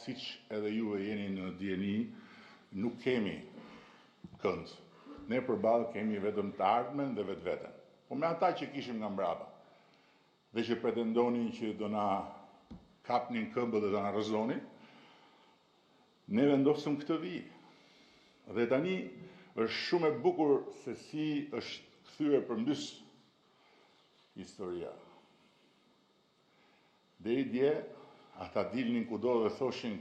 siç edhe juve jeni në dieni, nuk kemi kënd. Ne përballë kemi vetëm të ardhmen dhe vetveten. Po me ata që kishim nga mbrapa dhe që pretendonin që do na kapnin këmbët dhe do na rrëzonin, ne vendosëm këtë vijë. Dhe tani është shumë e bukur se si është kthyer përmbys historia. Deri dje, ata dilnin kudo dhe thoshin,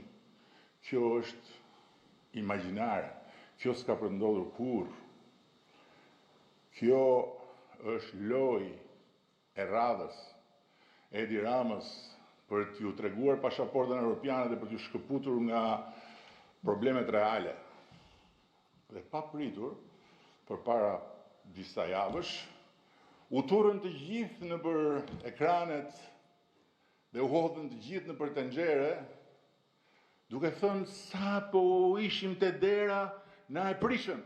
kjo është imagjinare, kjo s'ka përndodhur kur, kjo është lojë e radhës, e Edi Ramës, për t'ju treguar pasaportën europiane dhe për t'ju shkëputur nga problemet reale. Dhe pa pritur, përpara disa javësh, u turën të gjithë në për ekranet dhe u hodhën të gjithë në për tenxhere, duke thënë sa po ishim te dera, na e prishëm.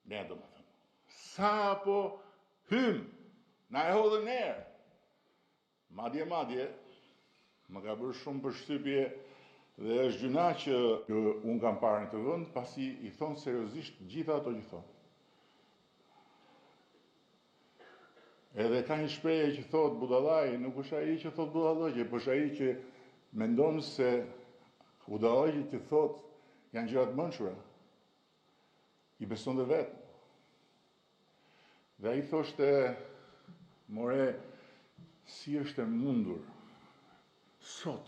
Ne do më thënë, sa po hym, na e hodhën erë. Madje, më ka bërë shumë përshtypje dhe është gjuna që unë kam parë në të vënd, pasi i thonë seriozisht gjitha ato që thonë. Edhe ka një shprehje që thotë budallaj, nuk është ai që thotë budallëgje, por është ai që mendon se budallëgjet që thotë janë gjëra të mençura. I beson dhe vetë. Dhe ai thoshte, more, si është e mundur sot,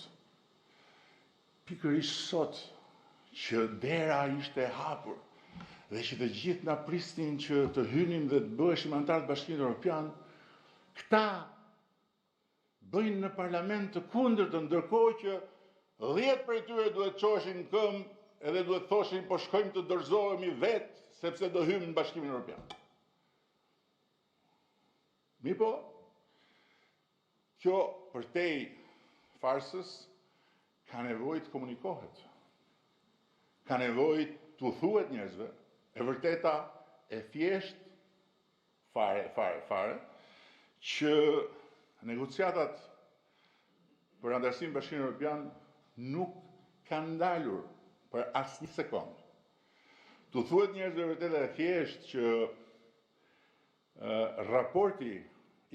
pikërisht sot, që dera ishte e hapur dhe që të gjithë na prisnin që të hynim dhe të bëheshim antar të Bashkimit Evropian, këta bëjnë në parlament të kundërtën, ndërkohë që 10 prej tyre duhet çoheshin në këmbë edhe duhet thoshin po shkojmë të dorëzohemi vetë sepse do hymë në Bashkimin Evropian. Mirë po, kjo përtej farsës ka nevojë të komunikohet. Ka nevojë t'u thuhet njerëzve e vërteta e thjesht fare që negociatat për antarësinë në Bashkimin Evropian nuk kanë ndalur për asnjë sekond. T'u thuhet njerëzve vërteta e thjesht që raporti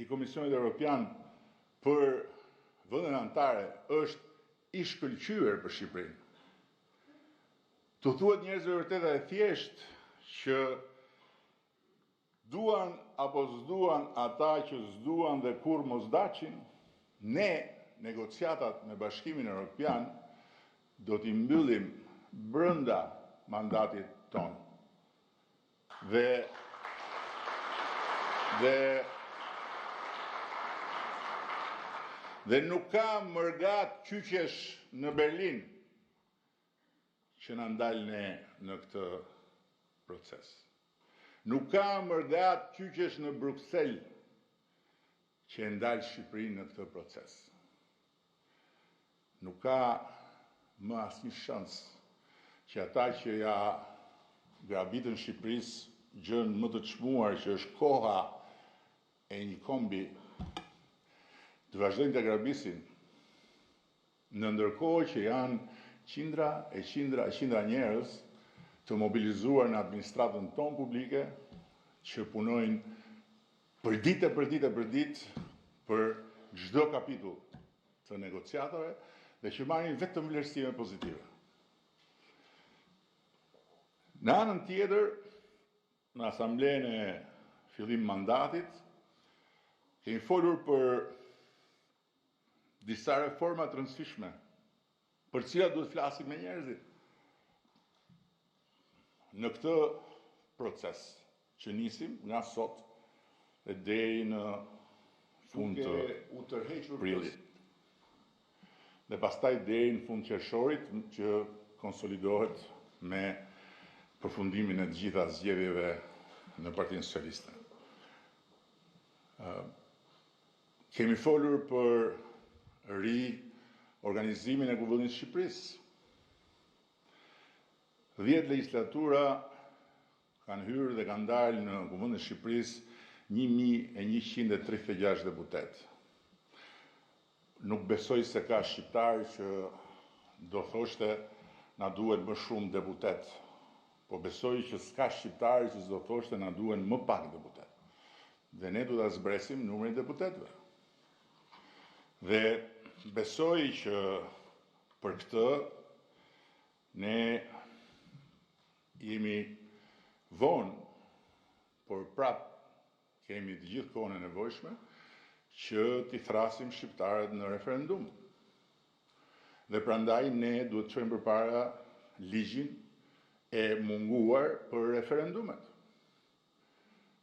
i Komisionit Evropian për vendet anëtare është i shkëlqyer për Shqipërinë. T'u thuhet njerëzve vërteta e thjesht që duan apo s'duan ata që s'duan dhe kur mos daqin, ne negociatat me Bashkimin Evropian do t'i mbyllim brenda mandatit ton. Dhe nuk ka mërgat kyqesh në Berlin që na ndal ne në këtë proces. Nuk ka mërgat kyqesh në Bruksel që e ndal Shqipërinë në këtë proces. Nuk ka më asnjë shans që ata që ja grabitën Shqipërisë gjën më të çmuar që është koha e një kombi të vazhdojnë të grabisin në ndërkohë që janë qindra njerëz të mobilizuar në administratën tonë publike që punojnë për ditë për çdo kapitull të negociatave dhe që marrin vetëm vlerësime pozitive. Në anën tjetër, në asamblen e fillim mandatit, kemi folur për disa reforma të rëndësishme, për cilat duhet flasim me njerëzit. Në këtë proces që nisim nga sot dhe deri në fund të prillit. Dhe pastaj deri në fund qershorit që konsolidohet me përfundimin e të gjitha zgjedhjeve në Partinë Socialiste. Kemi folur për riorganizimin e Kuvendit të Shqipërisë. 10 legislatura kanë hyrë dhe kanë dalë në Kuvendin e Shqipërisë 1136 deputet. nuk besoj se ka shqiptar që do thoshte na duhet më shumë deputet, po besoj që s'ka shqiptar që do thoshte na duhen më pak deputet. Dhe ne do ta zbresim numrin e deputetëve. Dhe besoj që për këtë ne jemi vonë, por prap kemi të gjithë kohën e nevojshme që t'i thrasim shqiptarët në referendum. Dhe prandaj ne duhet të çojmë përpara ligjin e munguar për referendumet.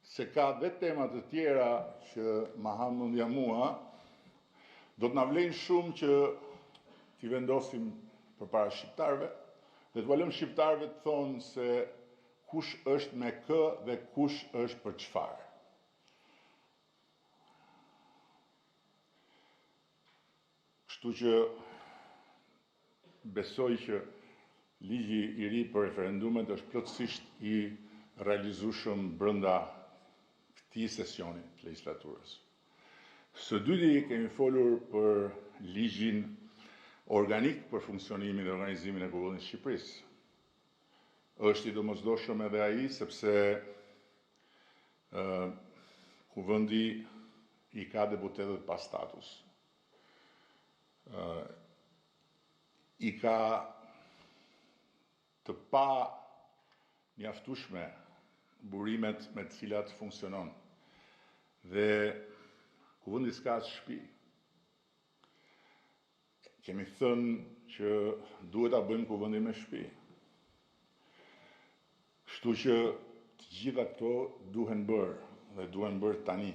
Se ka dhe tema të tjera që ma han mendja mua, do të na vlejnë shumë që t'i vendosim përpara shqiptarëve dhe t'u lëm shqiptarëve të thonë se kush është me kë dhe kush është për çfarë. Kështu që besoj që ligji i ri për referendumet është plotësisht i realizueshëm brenda këtij sesioni të legjislaturës. Së dyti kemi folur për ligjin organik për funksionimin dhe organizimin e Kuvendit të Shqipërisë. Është i domosdoshëm edhe ai sepse Kuvendi i ka deputetët pa status. I ka të pa mjaftueshme burimet me të cilat funksionon. Dhe Kuvendi s'ka as shtëpi. Kemi thënë që duhet ta bëjmë Kuvendin me shtëpi. Kështu që të gjitha këto duhen bërë dhe duhen bërë tani.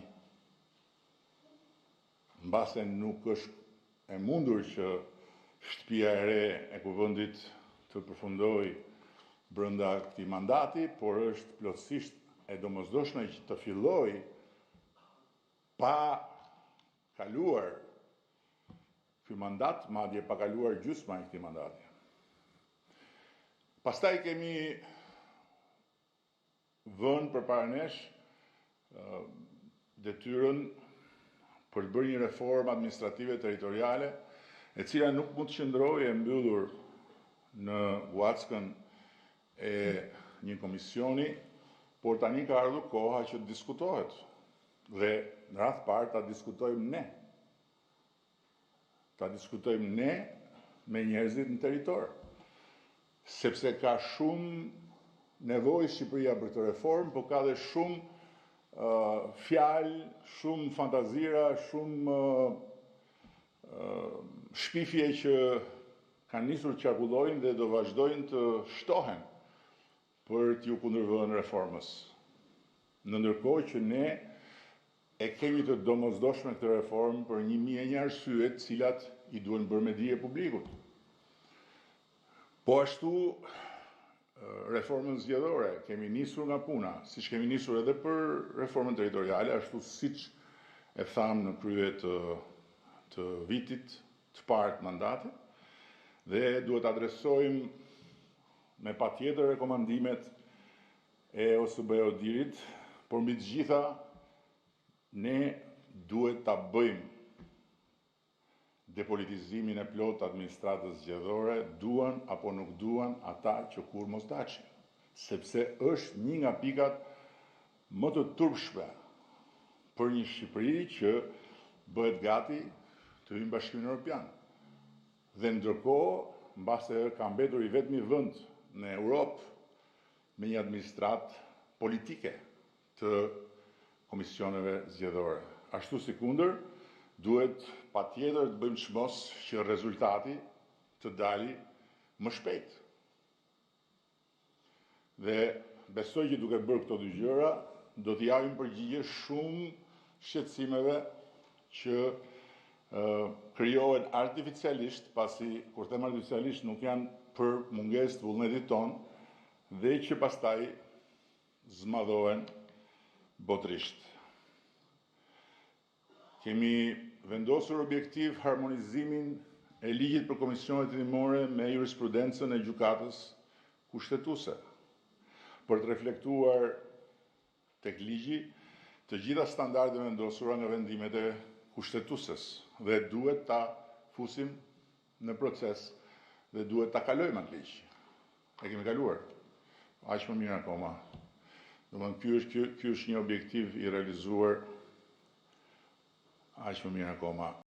Mbase nuk është e mundur që shtëpia e re e Kuvendit të përfundojë brenda këtij mandati, por është plotësisht e domosdoshme që të fillojë pa kaluar ky mandat, madje pa kaluar gjysma e këtij mandati. Pastaj kemi vënë përpara nesh detyrën për të bërë një reformë administrative territoriale, e cila nuk mund të qëndrojë e mbyllur në guackën e një komisioni, por tani ka ardhur koha që të diskutohet. Dhe në radhë parë ta diskutojmë ne. Ta diskutojmë ne me njerëzit në territor. Sepse ka shumë nevojë Shqipëria për këtë reformë, por ka dhe shumë fjalë, shumë fantazira, shumë shpifje që kanë nisur të qarkullojnë dhe do vazhdojnë të shtohen për t'ju kundërvënë reformës. Në ndërkohë që ne e kemi të domosdoshme këtë reformë për 1001 arsye të cilat i duhen bërë me dije publikut. Po ashtu reformën zgjedhore kemi nisur nga puna, siç kemi nisur edhe për reformën territoriale, ashtu siç e tham në krye të vitit të parë të mandatit, dhe duhet adresojmë me patjetër rekomandimet e OSBE-ODIR-it, por mbi të gjitha ne duhet ta bëjmë depolitizimin e plot administratës zgjedhore, duan apo nuk duan ata që kur mos daqin, sepse është një nga pikat më të turpshme për një Shqipëri që bëhet gati të hyjë në Bashkimin Evropian. Dhe ndërkohë, mbase ka mbetur i vetmi vend në Europë me një administratë politike të komisioneve zgjedhore. Ashtu sikundër, duhet patjetër të bëjmë çmos që rezultati të dali më shpejt. Dhe besoj që duke bërë këto dy gjëra, do t'i japim përgjigje shumë shqetësimeve që krijohen artificialisht, pasi kur them artificialisht nuk janë për mungesë të vullnetit ton, dhe që pastaj zmadhohen botërisht. Kemi vendosur objektiv harmonizimin e ligjit për komisionet hetimore me jurisprudencën e gjykatës kushtetuese, për të reflektuar tek ligji të gjitha standardet vendosura nga vendimet e kushtetueses dhe duhet ta fusim në proces dhe duhet ta kalojmë atë ligj. E kemi kaluar. Aq më mirë akoma. Domethënë ky është një objektiv i realizuar. Aq më mirë akoma.